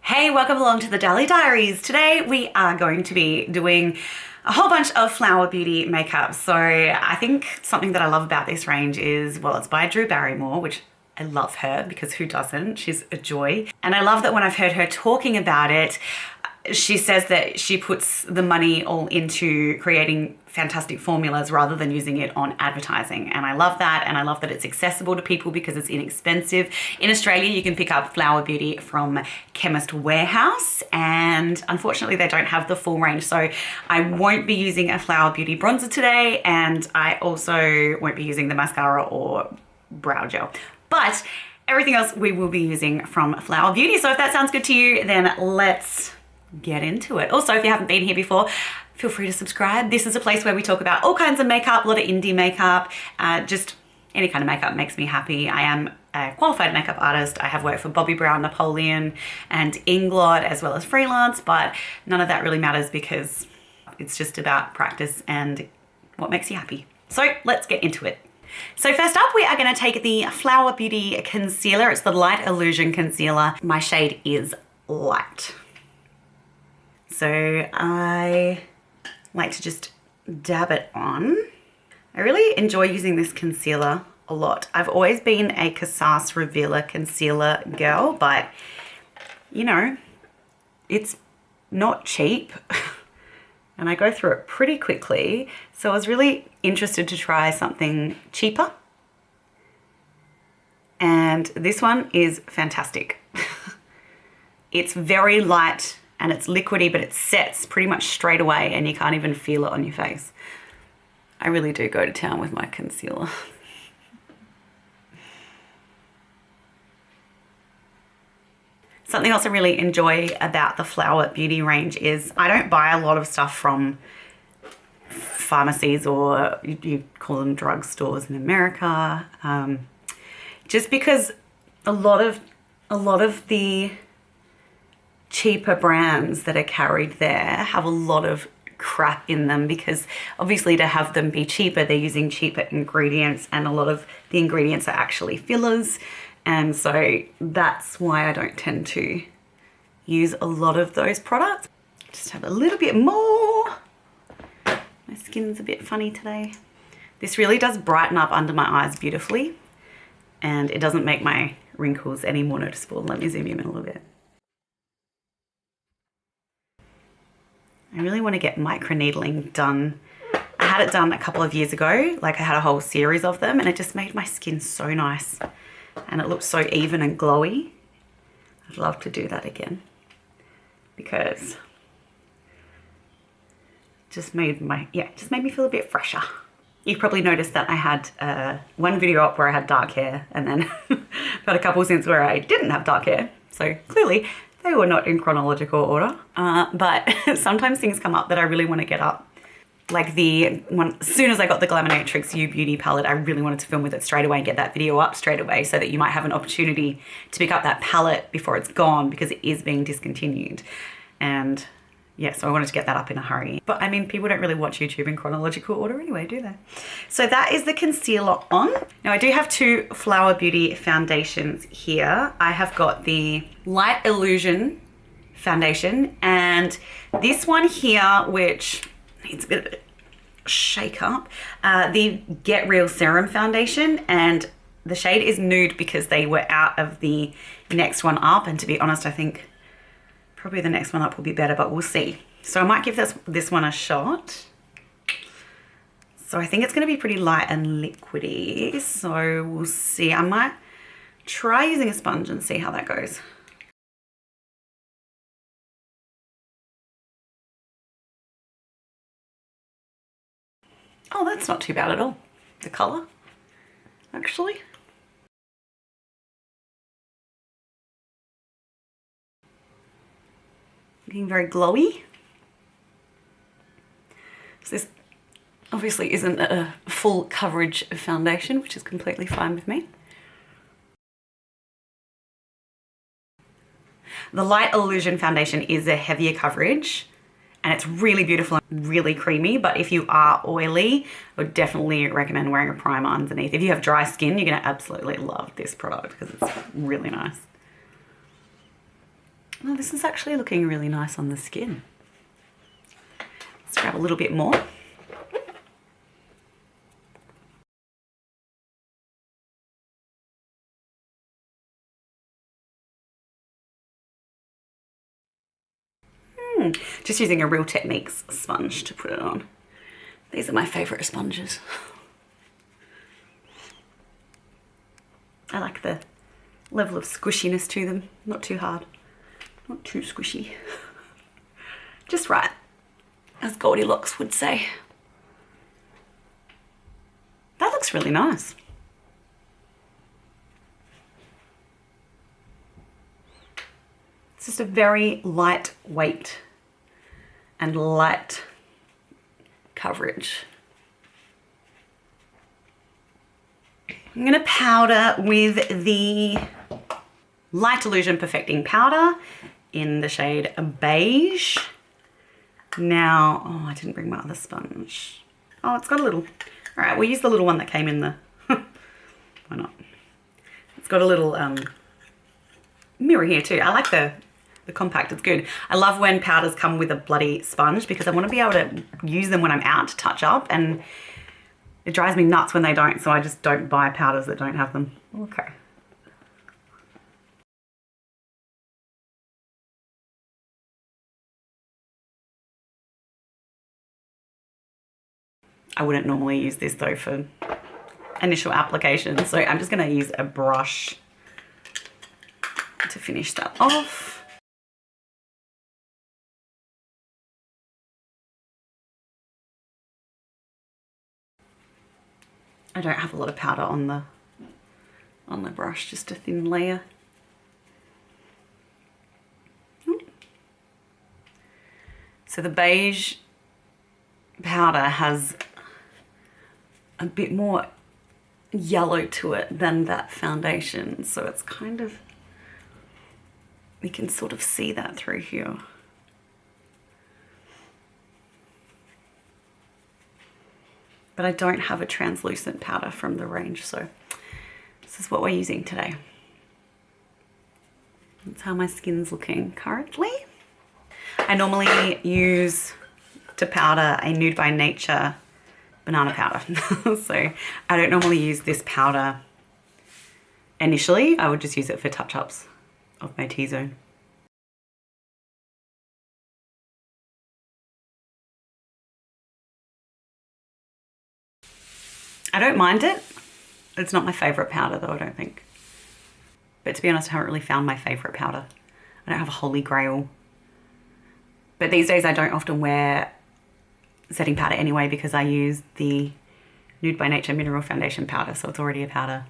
Hey, welcome along to the Daily Diaries. Today we are going to be doing a whole bunch of Flower Beauty makeup. So I think something that I love about this range is, well, it's by Drew Barrymore, which I love her because who doesn't? She's a joy. And I love that when I've heard her talking about it, she says that she puts the money all into creating fantastic formulas rather than using it on advertising. And I love that. And I love that it's accessible to people because it's inexpensive. In Australia, you can pick up Flower Beauty from Chemist Warehouse. And unfortunately, they don't have the full range. So I won't be using a Flower Beauty bronzer today. And I also won't be using the mascara or brow gel. But everything else we will be using from Flower Beauty. So if that sounds good to you, then let's get into it. Also, if you haven't been here before, feel free to subscribe. This is a place where we talk about all kinds of makeup, a lot of indie makeup, just any kind of makeup makes me happy. I am a qualified makeup artist. I have worked for Bobbi Brown, Napoleon, and Inglot, as well as freelance, but none of that really matters because it's just about practice and what makes you happy. So let's get into it. So first up, we are going to take the Flower Beauty concealer. It's the Light Illusion Concealer. My shade is Light. So I like to just dab it on. I really enjoy using this concealer a lot. I've always been a Kajal Revealer concealer girl, but you know, it's not cheap and I go through it pretty quickly. So I was really interested to try something cheaper. And this one is fantastic. It's very light and it's liquidy, but it sets pretty much straight away and you can't even feel it on your face. I really do go to town with my concealer. Something else I really enjoy about the Flower Beauty range is I don't buy a lot of stuff from pharmacies or you call them drugstores in America, just because a lot of the cheaper brands that are carried there have a lot of crap in them because obviously to have them be cheaper, they're using cheaper ingredients and a lot of the ingredients are actually fillers. And so that's why I don't tend to use a lot of those products. Just have a little bit more. My skin's a bit funny today. This really does brighten up under my eyes beautifully and it doesn't make my wrinkles any more noticeable. Let me zoom in a little bit. I really want to get microneedling done. I had it done a couple of years ago, like I had a whole series of them and it just made my skin so nice and it looked so even and glowy. I'd love to do that again because it just made me feel a bit fresher. You probably noticed that I had one video up where I had dark hair and then got a couple since where I didn't have dark hair. So clearly they were not in chronological order, but sometimes things come up that I really want to get up. Like the one, as soon as I got the Glamonatrix U Beauty palette, I really wanted to film with it straight away and get that video up straight away so that you might have an opportunity to pick up that palette before it's gone because it is being discontinued. And yeah, so I wanted to get that up in a hurry. But I mean, people don't really watch YouTube in chronological order anyway, do they? So that is the concealer on. Now I do have two Flower Beauty foundations here. I have got the Light Illusion foundation and this one here, which needs a bit of a shake up, the Get Real Serum foundation, and the shade is Nude because they were out of the next one up. And to be honest, I think probably the next one up will be better, but we'll see. So I might give this one a shot. So I think it's going to be pretty light and liquidy. So we'll see. I might try using a sponge and see how that goes. Oh, that's not too bad at all. The color, actually. Looking very glowy. So this obviously isn't a full coverage foundation, which is completely fine with me. The Light Illusion foundation is a heavier coverage and it's really beautiful and really creamy, but if you are oily, I would definitely recommend wearing a primer underneath. If you have dry skin, you're gonna absolutely love this product because it's really nice. Oh, this is actually looking really nice on the skin. Let's grab a little bit more. Just using a Real Techniques sponge to put it on. These are my favourite sponges. I like the level of squishiness to them. Not too hard, not too squishy. Just right, as Goldilocks would say. That looks really nice. It's just a very lightweight and light coverage. I'm gonna powder with the Light Illusion Perfecting Powder in the shade Beige. Now, oh, I didn't bring my other sponge. Oh, it's got a little, all right, we'll use the little one that came in the, why not? It's got a little mirror here too. I like the compact, it's good. I love when powders come with a bloody sponge because I want to be able to use them when I'm out to touch up, and it drives me nuts when they don't, so I just don't buy powders that don't have them. Okay. I wouldn't normally use this though for initial application, so I'm just going to use a brush to finish that off. I don't have a lot of powder on the brush, just a thin layer. So the beige powder has a bit more yellow to it than that foundation, so it's kind of, we can sort of see that through here. But I don't have a translucent powder from the range, so this is what we're using today. That's how my skin's looking currently. I normally use to powder a Nude by Nature banana powder. So I don't normally use this powder initially. I would just use it for touch-ups of my T-zone. I don't mind it. It's not my favourite powder though, I don't think. But to be honest, I haven't really found my favourite powder. I don't have a holy grail. But these days I don't often wear setting powder anyway because I use the Nude by Nature Mineral Foundation powder, so it's already a powder.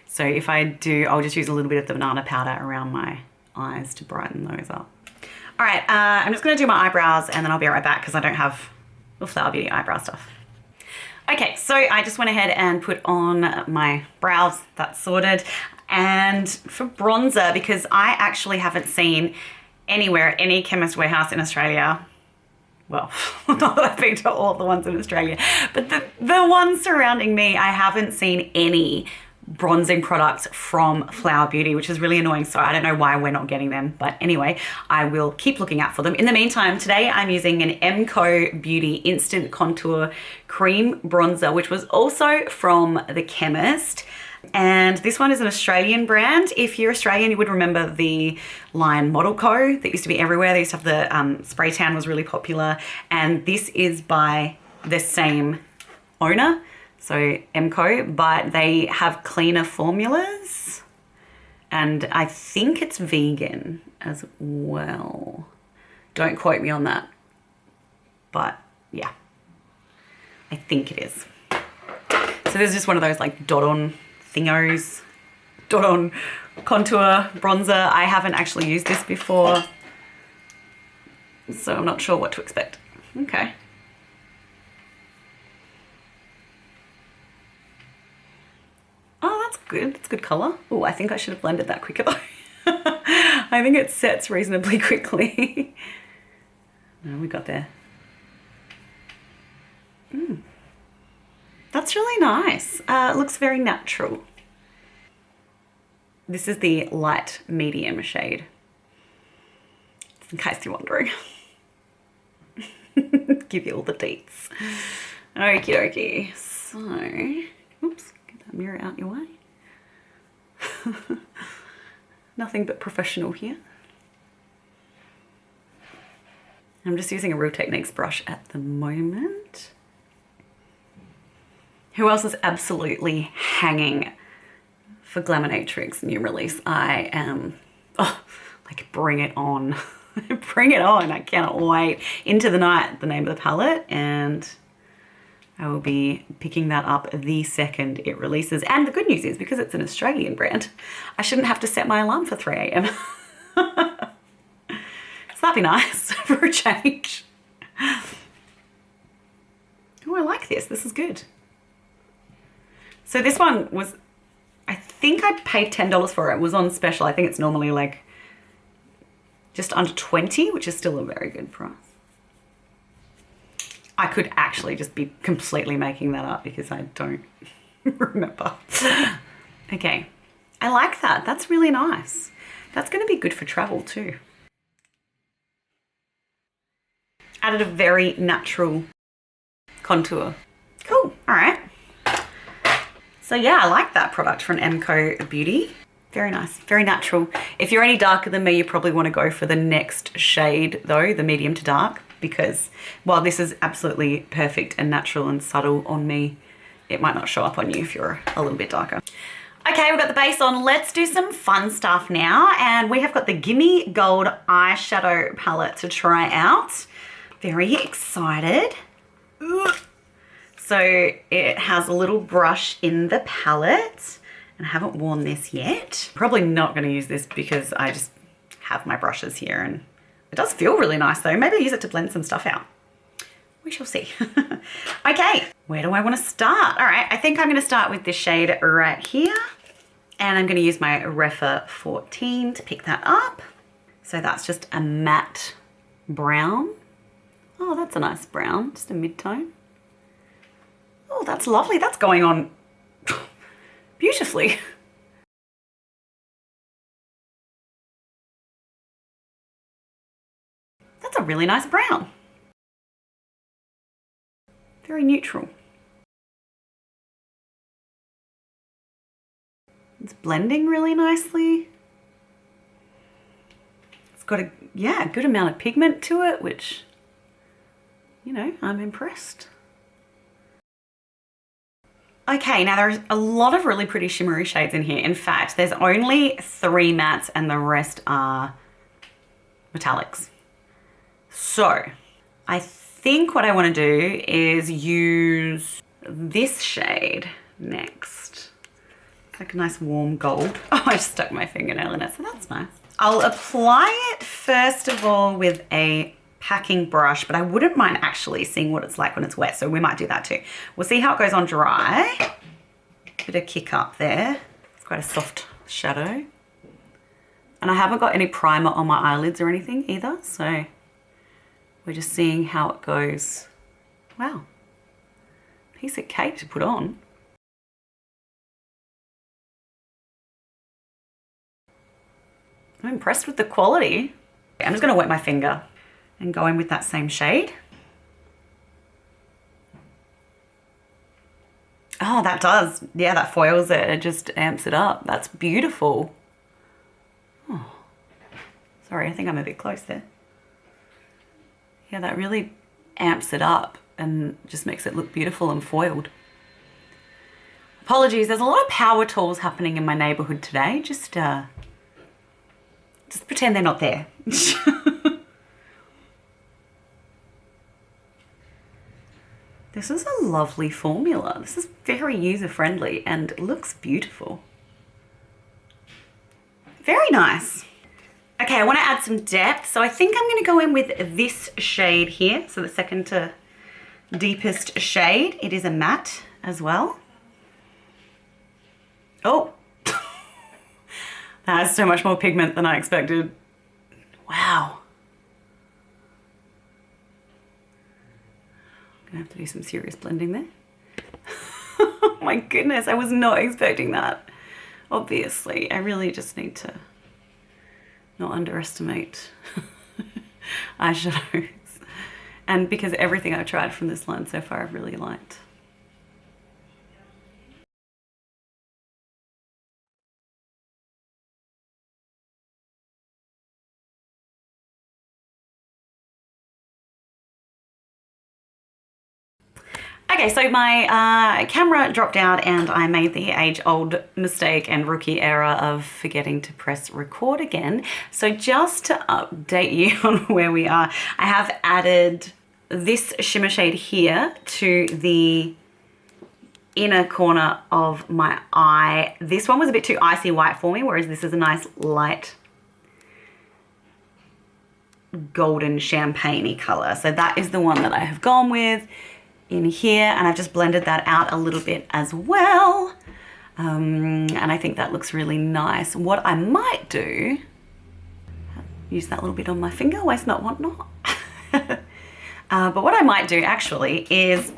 So if I do, I'll just use a little bit of the banana powder around my eyes to brighten those up. All right, I'm just gonna do my eyebrows and then I'll be right back because I don't have the Flower Beauty eyebrow stuff. Okay, so I just went ahead and put on my brows, that's sorted. And for bronzer, because I actually haven't seen anywhere at any Chemist Warehouse in Australia, well, not that I've been to all the ones in Australia, but the ones surrounding me, I haven't seen any bronzing products from Flower Beauty, which is really annoying. So I don't know why we're not getting them, but anyway, I will keep looking out for them. In the meantime, today I'm using an MCO Beauty Instant Contour Cream Bronzer, which was also from the Chemist. And this one is an Australian brand. If you're Australian, you would remember the line Model Co. that used to be everywhere. They used to have the spray tan was really popular. And this is by the same owner, so MCO, but they have cleaner formulas. And I think it's vegan as well. Don't quote me on that. But yeah, I think it is. So there's just one of those like dot-on thingos, dot-on contour bronzer. I haven't actually used this before, so I'm not sure what to expect. Okay. Oh, that's good. It's good color. Oh, I think I should have blended that quicker though. I think it sets reasonably quickly. No, we got there. That's really nice. It looks very natural. This is the light medium shade. in case you're wondering. Give you all the deets. Okie dokie. So, oops, get that mirror out your way. Nothing but professional here. I'm just using a Real Techniques brush at the moment. Who else is absolutely hanging for Glaminatrix new release? I am, oh, like bring it on. Bring it on. I cannot wait. Into the Night, the name of the palette, and I will be picking that up the second it releases. And the good news is, because it's an Australian brand, I shouldn't have to set my alarm for 3 a.m. So that'd be nice for a change. Oh, I like this. This is good. So this one was, I think I paid $10 for it. It was on special. I think it's normally like just under 20, which is still a very good price. I could actually just be completely making that up because I don't remember. Okay, I like that. That's really nice. That's going to be good for travel too. Added a very natural contour. Cool, all right. So yeah, I like that product from MCO Beauty. Very nice, very natural. If you're any darker than me, you probably want to go for the next shade though, the medium to dark, because while this is absolutely perfect and natural and subtle on me, it might not show up on you if you're a little bit darker. Okay, we've got the base on. Let's do some fun stuff now. And we have got the Gimme Gold Eyeshadow palette to try out. Very excited. So it has a little brush in the palette, and I haven't worn this yet. Probably not going to use this because I just have my brushes here, and it does feel really nice though. Maybe I'll use it to blend some stuff out. We shall see. Okay, where do I want to start? All right, I think I'm going to start with this shade right here, and I'm going to use my Refa 14 to pick that up. So that's just a matte brown. Oh, that's a nice brown, just a mid-tone. Oh, that's lovely. That's going on beautifully. That's a really nice brown. Very neutral. It's blending really nicely. It's got a, yeah, a good amount of pigment to it, which, you know, I'm impressed. Okay, now there's a lot of really pretty shimmery shades in here. In fact, there's only 3 mattes and the rest are metallics. So I think what I want to do is use this shade next. It's like a nice warm gold. Oh, I just stuck my fingernail in it, so that's nice. I'll apply it first of all with a packing brush, but I wouldn't mind actually seeing what it's like when it's wet, so we might do that too. We'll see how it goes on dry. Bit of kick up there. It's quite a soft shadow. And I haven't got any primer on my eyelids or anything either, so we're just seeing how it goes. Wow, piece of cake to put on. I'm impressed with the quality. I'm just gonna wet my finger and go in with that same shade. Oh, that does. Yeah, that foils it. It just amps it up. That's beautiful. Oh, sorry, I think I'm a bit close there. Yeah, that really amps it up and just makes it look beautiful and foiled. Apologies, there's a lot of power tools happening in my neighborhood today. Just pretend they're not there. This is a lovely formula. This is very user-friendly and looks beautiful. Very nice. Okay, I want to add some depth. So I think I'm going to go in with this shade here. So the second to deepest shade. It is a matte as well. Oh, that has so much more pigment than I expected. Wow. Gonna have to do some serious blending there. Oh my goodness, I was not expecting that. Obviously, I really just need to not underestimate eyeshadows. And because everything I've tried from this line so far I've really liked. Okay, so my camera dropped out and I made the age-old mistake and rookie error of forgetting to press record again. So just to update you on where we are, I have added this shimmer shade here to the inner corner of my eye. This one was a bit too icy white for me, whereas this is a nice light golden champagne-y color. So that is the one that I have gone with in here, and I've just blended that out a little bit as well. And I think that looks really nice. What I might do, use that little bit on my finger, waste not, want not. But what I might do actually is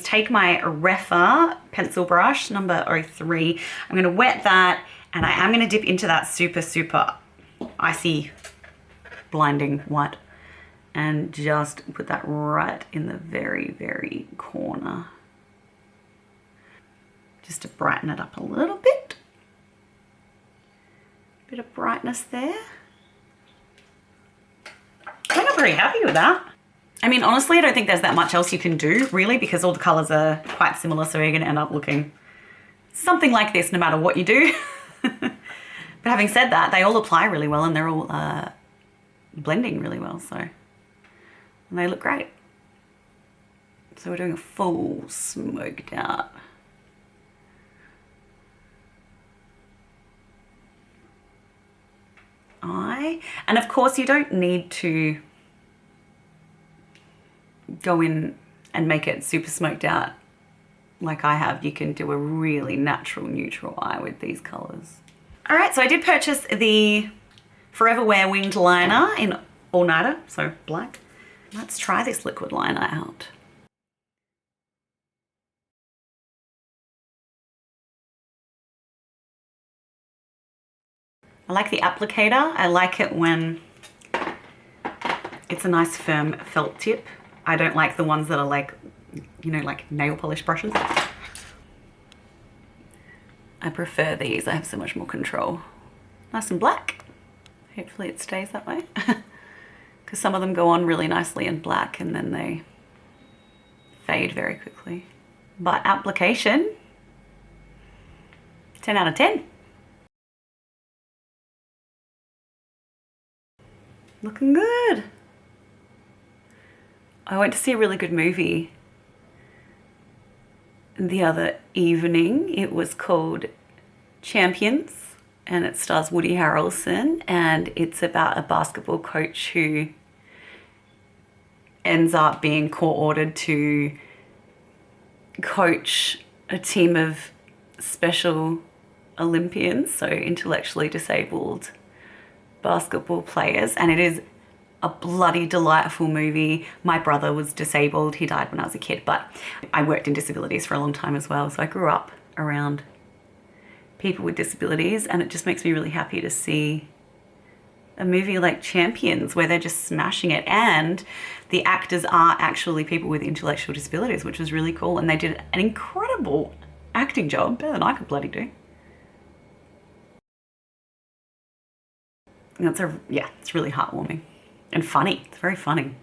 take my Refa pencil brush, number 03. I'm gonna wet that, and I am gonna dip into that super, super icy, blinding white, and just put that right in the very, very corner. Just to brighten it up a little bit. Bit of brightness there. I'm not very happy with that. I mean, honestly, I don't think there's that much else you can do, really, because all the colors are quite similar, so you're gonna end up looking something like this no matter what you do. But having said that, they all apply really well and they're all blending really well, so. And they look great. So we're doing a full smoked out. Eye. And of course you don't need to go in and make it super smoked out like I have. You can do a really natural neutral eye with these colors. All right, so I did purchase the Forever Wear winged liner in All Nighter, so black. Let's try this liquid liner out. I like the applicator. I like it when it's a nice firm felt tip. I don't like the ones that are like, you know, like nail polish brushes. I prefer these. I have so much more control. Nice and black. Hopefully it stays that way. Because some of them go on really nicely in black and then they fade very quickly. But application, 10 out of 10. Looking good. I went to see a really good movie the other evening. It was called Champions and it stars Woody Harrelson, and it's about a basketball coach who ends up being court-ordered to coach a team of Special Olympians, so intellectually disabled basketball players, and it is a bloody delightful movie. My brother was disabled. He died when I was a kid, but I worked in disabilities for a long time as well, so I grew up around people with disabilities, and it just makes me really happy to see a movie like Champions where they're just smashing it, and the actors are actually people with intellectual disabilities, which was really cool, and they did an incredible acting job, better than I could bloody do. And it's really heartwarming and funny. It's very funny.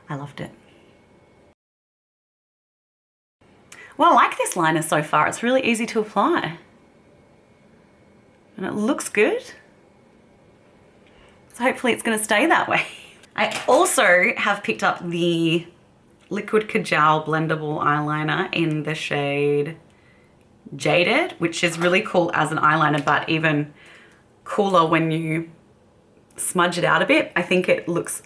I loved it. Well, I like this liner so far. It's really easy to apply. And it looks good. So hopefully it's going to stay that way. I also have picked up the Liquid Kajal Blendable Eyeliner in the shade Jaded, which is really cool as an eyeliner, but even cooler when you smudge it out a bit. I think it looks,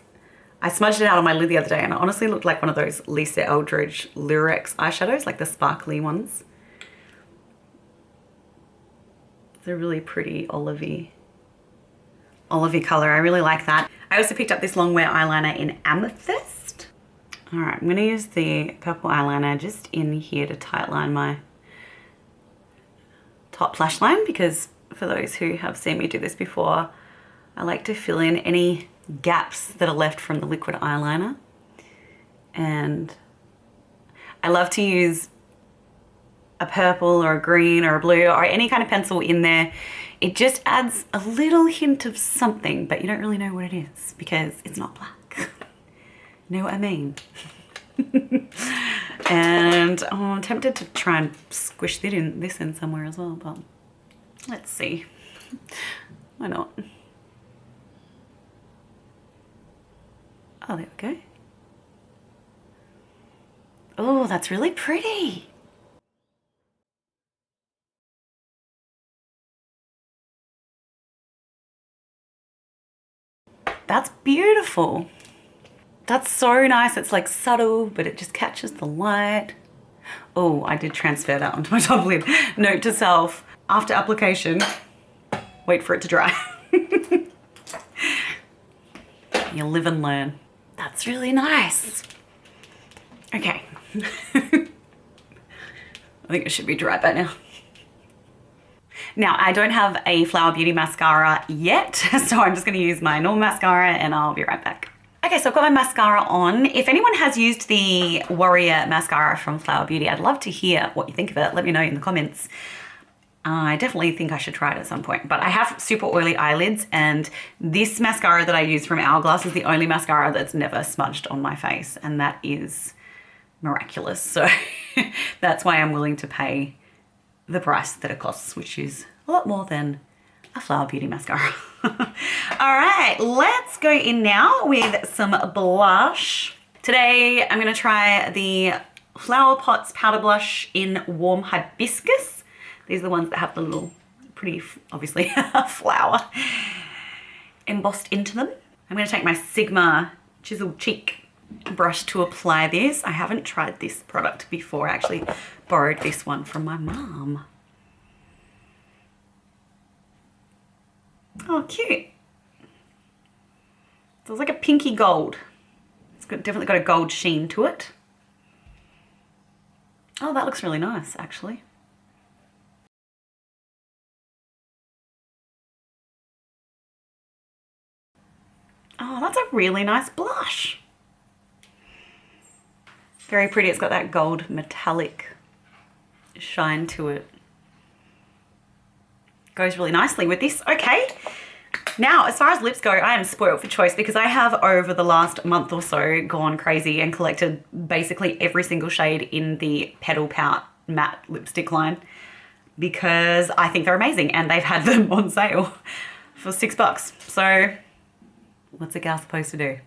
I smudged it out on my lid the other day and it honestly looked like one of those Lisa Eldridge Lurex eyeshadows, like the sparkly ones. It's a really pretty olivey color. I really like that. I also picked up this Longwear eyeliner in Amethyst. All right, I'm gonna use the purple eyeliner just in here to tightline my top lash line, because for those who have seen me do this before, I like to fill in any gaps that are left from the liquid eyeliner. And I love to use a purple or a green or a blue or any kind of pencil in there. It just adds a little hint of something, but you don't really know what it is because it's not black. You know what I mean? And oh, I'm tempted to try and squish this in somewhere as well, but let's see. Why not? Oh, there we go. Oh, that's really pretty. That's beautiful. That's so nice. It's like subtle, but it just catches the light. Oh, I did transfer that onto my top lid. Note to self, after application, wait for it to dry. You live and learn. That's really nice. Okay. I think it should be dry by now. Now, I don't have a Flower Beauty mascara yet, so I'm just gonna use my normal mascara and I'll be right back. Okay, so I've got my mascara on. If anyone has used the Warrior mascara from Flower Beauty, I'd love to hear what you think of it. Let me know in the comments. I definitely think I should try it at some point, but I have super oily eyelids, and this mascara that I use from Hourglass is the only mascara that's never smudged on my face, and that is miraculous. So that's why I'm willing to pay the price that it costs, which is a lot more than a Flower Beauty mascara. All right, let's go in now with some blush. Today, I'm gonna try the Flower Pots Powder Blush in Warm Hibiscus. These are the ones that have the little pretty, obviously, flower embossed into them. I'm gonna take my Sigma Chiseled Cheek brush to apply this. I haven't tried this product before. I actually borrowed this one from my mom. Oh, cute. So it's like a pinky gold. Definitely got a gold sheen to it. Oh, that looks really nice, actually. Oh, that's a really nice blush. Very pretty. It's got that gold metallic shine to it. Goes really nicely with this. Okay. Now, as far as lips go, I am spoiled for choice because I have, over the last month or so, gone crazy and collected basically every single shade in the Petal Pout matte lipstick line because I think they're amazing and they've had them on sale for $6. So what's a gal supposed to do?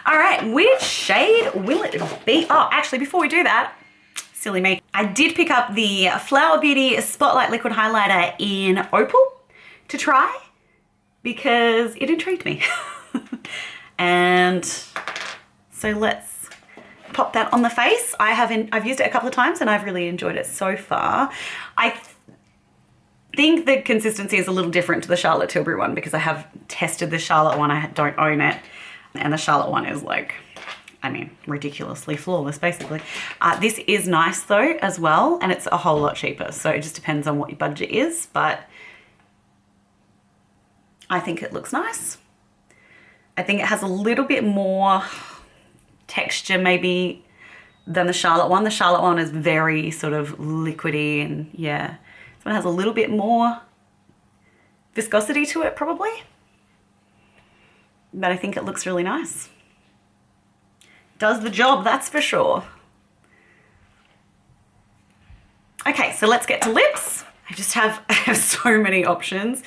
All right, which shade will it be? Oh, actually, before we do that, silly me, I did pick up the Flower Beauty Spotlight Liquid Highlighter in Opal to try because it intrigued me. And so let's pop that on the face. I've used it a couple of times and I've really enjoyed it so far. I think the consistency is a little different to the Charlotte Tilbury one because I have tested the Charlotte one. I don't own it. And the Charlotte one is like, I mean, ridiculously flawless, basically. This is nice though, as well, and it's a whole lot cheaper. So it just depends on what your budget is, but I think it looks nice. I think it has a little bit more texture maybe than the Charlotte one. The Charlotte one is very sort of liquidy and yeah. This one has a little bit more viscosity to it probably. But I think it looks really nice. Does the job, that's for sure. Okay, so let's get to lips. I have so many options,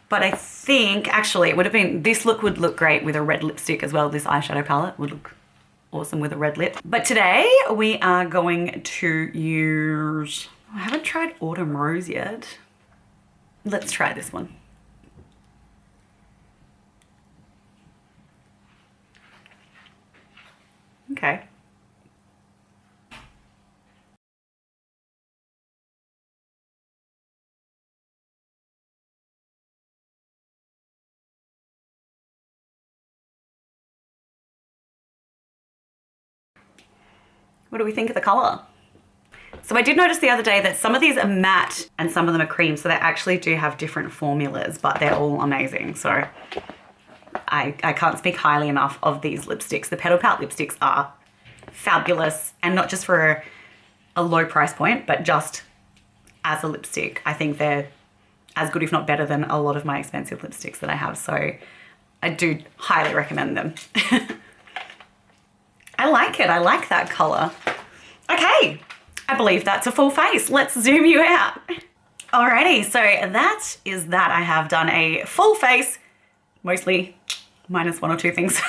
but I think actually it would have been, this look would look great with a red lipstick as well. This eyeshadow palette would look awesome with a red lip. But today we are going to use, I haven't tried Autumn Rose yet. Let's try this one. Okay. What do we think of the color? So I did notice the other day that some of these are matte and some of them are cream, so they actually do have different formulas, but they're all amazing. So I can't speak highly enough of these lipsticks. The Petal Pout lipsticks are fabulous, and not just for a low price point, but just as a lipstick. I think they're as good, if not better, than a lot of my expensive lipsticks that I have. So I do highly recommend them. I like it. I like that color. Okay, I believe that's a full face. Let's zoom you out. Alrighty, so that is that. I have done a full face, mostly minus one or two things,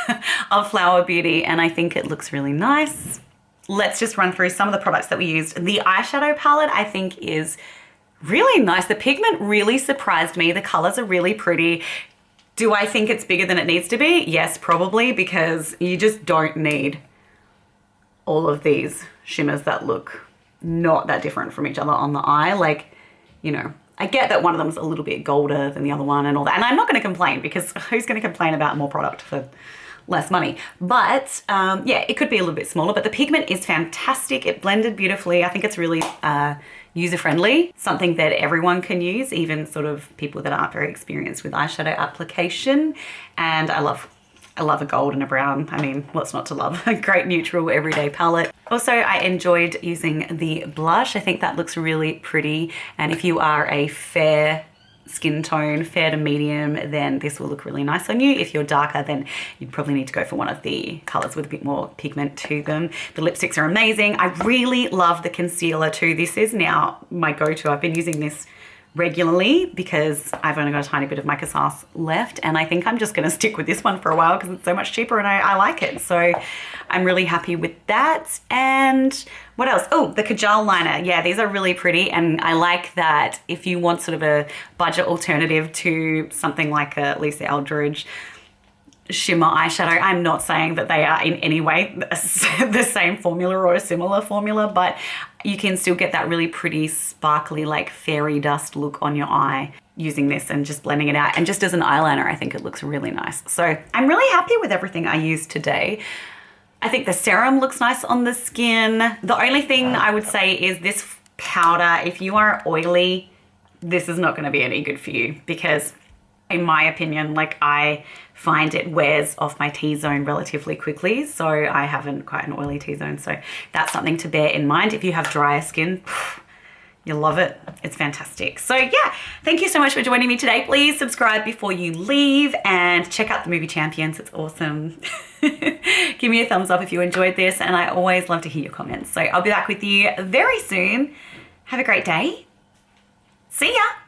of Flower Beauty, and I think it looks really nice. Let's just run through some of the products that we used. The eyeshadow palette I think is really nice. The pigment really surprised me. The colors are really pretty. Do I think it's bigger than it needs to be? Yes, probably, because you just don't need all of these shimmers that look not that different from each other on the eye. Like, you know, I get that one of them's a little bit golder than the other one and all that. And I'm not going to complain, because who's going to complain about more product for less money? But yeah, it could be a little bit smaller, but the pigment is fantastic. It blended beautifully. I think it's really user-friendly, something that everyone can use, even sort of people that aren't very experienced with eyeshadow application. And I love a gold and a brown. I mean, what's not to love? A great neutral everyday palette. Also, I enjoyed using the blush. I think that looks really pretty. And if you are a fair skin tone, fair to medium, then this will look really nice on you. If you're darker, then you'd probably need to go for one of the colors with a bit more pigment to them. The lipsticks are amazing. I really love the concealer too. This is now my go-to. I've been using this regularly because I've only got a tiny bit of mica sauce left, and I think I'm just going to stick with this one for a while because it's so much cheaper and I like it. So I'm really happy with that. And what else? Oh, the Kajal liner. Yeah, these are really pretty, and I like that if you want sort of a budget alternative to something like a Lisa Eldridge shimmer eyeshadow. I'm not saying that they are in any way the same formula or a similar formula, but you can still get that really pretty sparkly, like fairy dust look on your eye using this and just blending it out. And just as an eyeliner, I think it looks really nice. So I'm really happy with everything I used today. I think the serum looks nice on the skin. The only thing I would say is this powder. If you are oily, this is not going to be any good for you, because in my opinion, like, I find it wears off my T-zone relatively quickly. So I haven't quite an oily T-zone. So that's something to bear in mind. If you have drier skin, you'll love it. It's fantastic. So yeah, thank you so much for joining me today. Please subscribe before you leave and check out the movie Champions. It's awesome. Give me a thumbs up if you enjoyed this. And I always love to hear your comments. So I'll be back with you very soon. Have a great day. See ya.